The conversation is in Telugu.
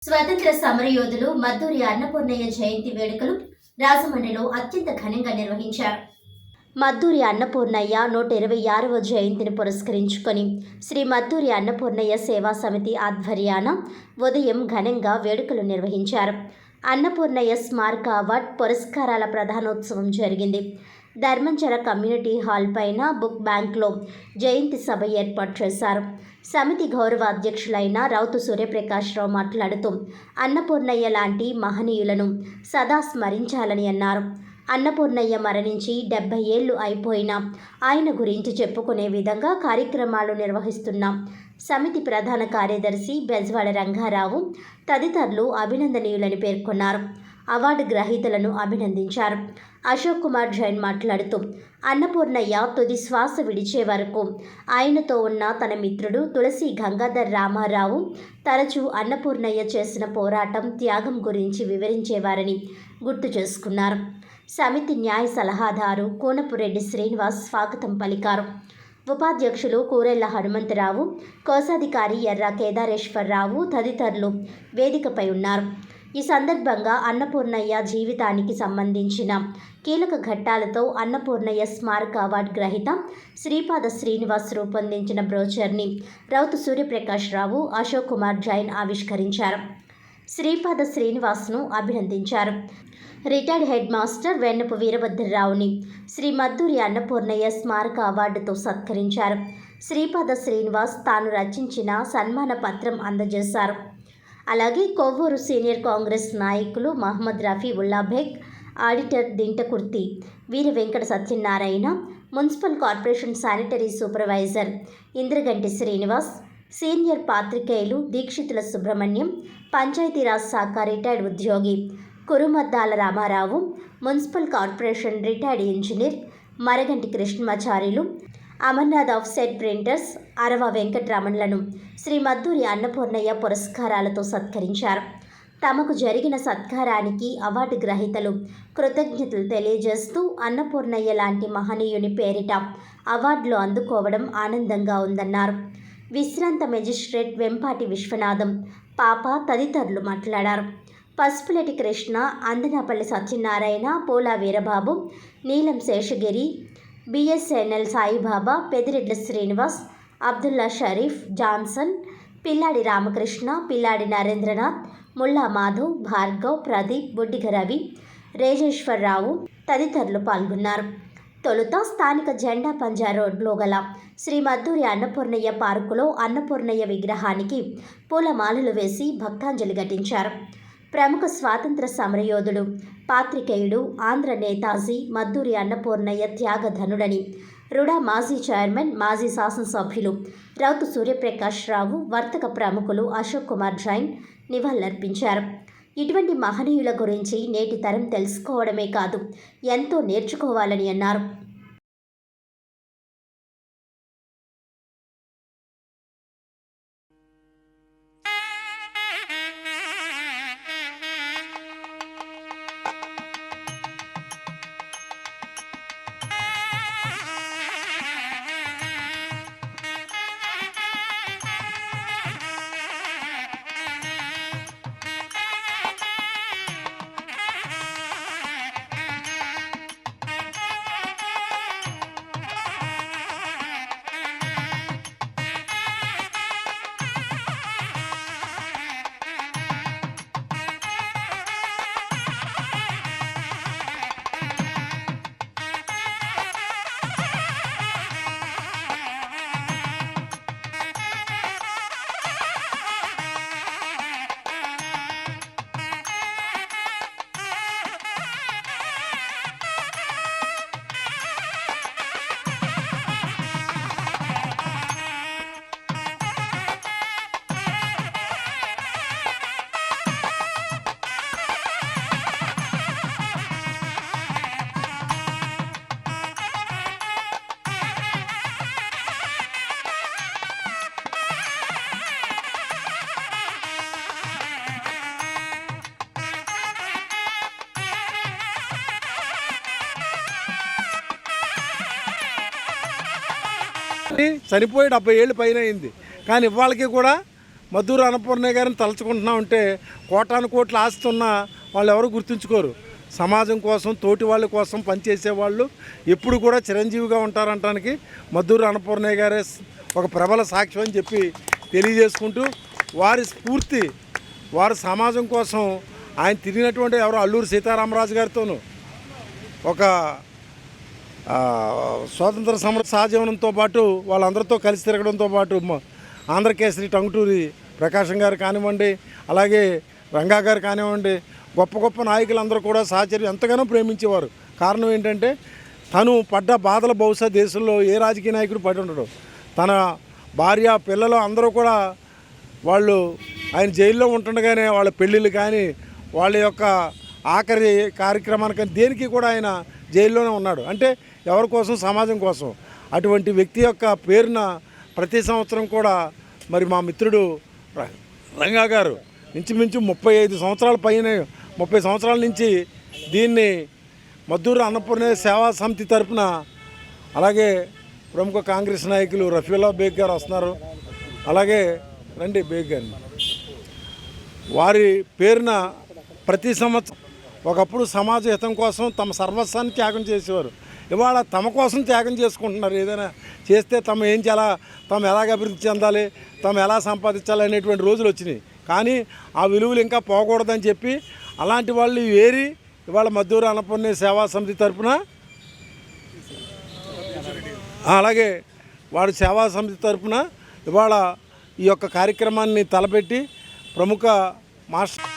స్వతంత్ర సమరయోధులు మద్దూరి అన్నపూర్ణయ్య జయంతి వేడుకలు రాజమండ్రిలో అత్యంత ఘనంగా నిర్వహించారు. మద్దూరి అన్నపూర్ణయ్య 126వ జయంతిని పురస్కరించుకొని శ్రీ మద్దూరి అన్నపూర్ణయ్య సేవా సమితి ఆధ్వర్యాన ఉదయం ఘనంగా వేడుకలు నిర్వహించారు. అన్నపూర్ణయ్య స్మారక అవార్డ్ పురస్కారాల ప్రధానోత్సవం జరిగింది. ధర్మంచర కమ్యూనిటీ హాల్ పైన బుక్ బ్యాంక్లో జయంతి సభ ఏర్పాటు చేశారు. సమితి గౌరవ అధ్యక్షులైన రౌతు సూర్యప్రకాశ్రావు మాట్లాడుతూ అన్నపూర్ణయ్య లాంటి మహనీయులను సదా స్మరించాలని అన్నారు. అన్నపూర్ణయ్య మరణించి 70 ఏళ్లు అయిపోయినా ఆయన గురించి చెప్పుకునే విధంగా కార్యక్రమాలు నిర్వహిస్తున్నాం. సమితి ప్రధాన కార్యదర్శి బెజవాడ రంగారావు తదితరులు అభినందనీయులని పేర్కొన్నారు. అవార్డు గ్రహీతలను అభినందించారు. అశోక్ కుమార్ జైన్ మాట్లాడుతూ అన్నపూర్ణయ్య తుది శ్వాస విడిచే వరకు ఆయనతో ఉన్న తన మిత్రుడు తులసి గంగాధర్ రామారావు తరచూ అన్నపూర్ణయ్య చేసిన పోరాటం, త్యాగం గురించి వివరించేవారని గుర్తు చేసుకున్నారు. సమితి న్యాయ సలహాదారు కూనపురెడ్డి శ్రీనివాస్ స్వాగతం పలికారు. ఉపాధ్యక్షులు కూరెళ్ల హనుమంతరావు, కోశాధికారి ఎర్ర కేదారేశ్వరరావు తదితరులు వేదికపై ఉన్నారు. ఈ సందర్భంగా అన్నపూర్ణయ్య జీవితానికి సంబంధించిన కీలక ఘట్టాలతో అన్నపూర్ణయ్య స్మారక అవార్డు గ్రహీత శ్రీపాద శ్రీనివాస్ రూపొందించిన బ్రోచర్ని రౌతు సూర్యప్రకాశ్రావు, అశోక్ కుమార్ జైన్ ఆవిష్కరించారు. శ్రీపాద శ్రీనివాస్ను అభినందించారు. రిటైర్డ్ హెడ్ మాస్టర్ వెన్నపు వీరభద్రరావుని శ్రీ మద్దూరి అన్నపూర్ణయ్య స్మారక అవార్డుతో సత్కరించారు. శ్రీపాద శ్రీనివాస్ తాను రచించిన సన్మాన పత్రం అందజేశారు. అలాగే కొవ్వూరు సీనియర్ కాంగ్రెస్ నాయకులు Mohammed Rafi Ullabeg, auditor Dintakurthi Veera Venkata Satyanarayana, municipal corporation sanitary supervisor Indraganti Srinivas, senior పాత్రికేయులు దీక్షితుల సుబ్రహ్మణ్యం, పంచాయతీరాజ్ శాఖ రిటైర్డ్ ఉద్యోగి Kurumaddala Ramarao, municipal corporation retired engineer Maraganti Krishnamacharyulu, Amarnath offset printers Arava వెంకటరమణలను శ్రీ మద్దూరి అన్నపూర్ణయ్య పురస్కారాలతో సత్కరించారు. తమకు జరిగిన సత్కారానికి అవార్డు గ్రహీతలు కృతజ్ఞతలు తెలియజేస్తూ అన్నపూర్ణయ్య లాంటి మహనీయుని పేరిట అవార్డులు అందుకోవడం ఆనందంగా ఉందన్నారు. విశ్రాంత మెజిస్ట్రేట్ వెంపాటి విశ్వనాథం, పాప తదితరులు మాట్లాడారు. పసుపులెటి కృష్ణ, అందనపల్లి సత్యనారాయణ, పోలా వీరబాబు, నీలం శేషగిరి, బిఎస్ఎన్ఎల్ సాయిబాబా, పెదిరెడ్ల శ్రీనివాస్, అబ్దుల్లా షరీఫ్, జాన్సన్, పిల్లాడి రామకృష్ణ, పిల్లాడి నరేంద్రనాథ్, ముల్లా మాధవ్, భార్గవ్, ప్రదీప్, బుడ్డిగ రవి, రేజేశ్వరరావు తదితరులు పాల్గొన్నారు. తొలుత స్థానిక జెండా పంజా రోడ్లో గల శ్రీ మద్దూరి అన్నపూర్ణయ్య పార్కులో అన్నపూర్ణయ్య విగ్రహానికి పూలమాలలు వేసి భక్తాంజలి ఘటించారు. ప్రముఖ స్వాతంత్ర సమరయోధుడు, పాత్రికేయుడు, ఆంధ్ర నేతాజీ మద్దూరి అన్నపూర్ణయ్య త్యాగధనుడని రుడా మాజీ చైర్మన్, మాజీ శాసనసభ్యులు రౌతు సూర్యప్రకాశ్రావు, వర్తక ప్రముఖులు అశోక్ కుమార్ జైన్ నివాళులర్పించారు. ఇటువంటి మహనీయుల గురించి నేటి తరం తెలుసుకోవడమే కాదు, ఎంతో నేర్చుకోవాలని అన్నారు. చనిపోయి 70 ఏళ్ళు పైన అయింది. కానీ ఇవాళకి కూడా మద్దూరు అన్నపూర్ణయ్య గారిని తలుచుకుంటున్నామంటే కోటాను కోట్లు ఆస్తున్న వాళ్ళు ఎవరు గుర్తుంచుకోరు. సమాజం కోసం, తోటి వాళ్ళ కోసం పనిచేసే వాళ్ళు ఎప్పుడు కూడా చిరంజీవిగా ఉంటారంటానికి మద్దూరు అన్నపూర్ణయ్య గారే ఒక ప్రబల సాక్ష్యం అని చెప్పి తెలియజేసుకుంటూ, వారి స్ఫూర్తి, వారి సమాజం కోసం ఆయన తిరిగినటువంటి ఎవరో అల్లూరి సీతారామరాజు గారితోనూ ఒక స్వాతంత్ర సమర సహజీవనంతో పాటు వాళ్ళందరితో కలిసి తిరగడంతో పాటు ఆంధ్రకేసరి టంగుటూరి ప్రకాశం గారు కానివ్వండి, అలాగే రంగా గారు కానివ్వండి, గొప్ప గొప్ప నాయకులందరూ కూడా సహచర్యం ఎంతగానో ప్రేమించేవారు. కారణం ఏంటంటే తను పడ్డ బాధల బహుశా దేశంలో ఏ రాజకీయ నాయకుడు పడి ఉండడు. తన భార్య, పిల్లలు అందరూ కూడా వాళ్ళు ఆయన జైల్లో ఉంటుండగానే వాళ్ళ పెళ్ళిళ్ళు కానీ, వాళ్ళ యొక్క ఆఖరి కార్యక్రమానికి దేనికి కూడా ఆయన జైల్లోనే ఉన్నాడు. అంటే ఎవరి కోసం? సమాజం కోసం. అటువంటి వ్యక్తి యొక్క పేరున ప్రతి సంవత్సరం కూడా మరి మా మిత్రుడు రంగా గారు ఇంచుమించు 35 సంవత్సరాల పైన 30 సంవత్సరాల నుంచి దీన్ని మద్దూరు అన్నపూర్ణయ్య సేవా సమితి తరపున, అలాగే ప్రముఖ కాంగ్రెస్ నాయకులు రఫీలా బేగ్ గారు వస్తున్నారు, అలాగే రండి బేగ్ గారు, వారి పేరున ప్రతి సంవత్సరం ఒకప్పుడు సమాజ హితం కోసం తమ సర్వస్వాన్ని త్యాగం చేసేవారు. ఇవాళ తమ కోసం త్యాగం చేసుకుంటున్నారు. ఏదైనా చేస్తే తమ ఏం చేయాలా, తమ ఎలాగ అభివృద్ధి చెందాలి, తమ ఎలా సంపాదించాలి అనేటువంటి రోజులు వచ్చినాయి. కానీ ఆ విలువలు ఇంకా పోకూడదని చెప్పి అలాంటి వాళ్ళు ఏరి ఇవాళ మద్దూరు అన్నపూర్ణయ్య సేవా సమితి తరఫున, అలాగే వాడు సేవా సమితి తరఫున ఇవాళ ఈ యొక్క కార్యక్రమాన్ని తలపెట్టి ప్రముఖ మాస్టర్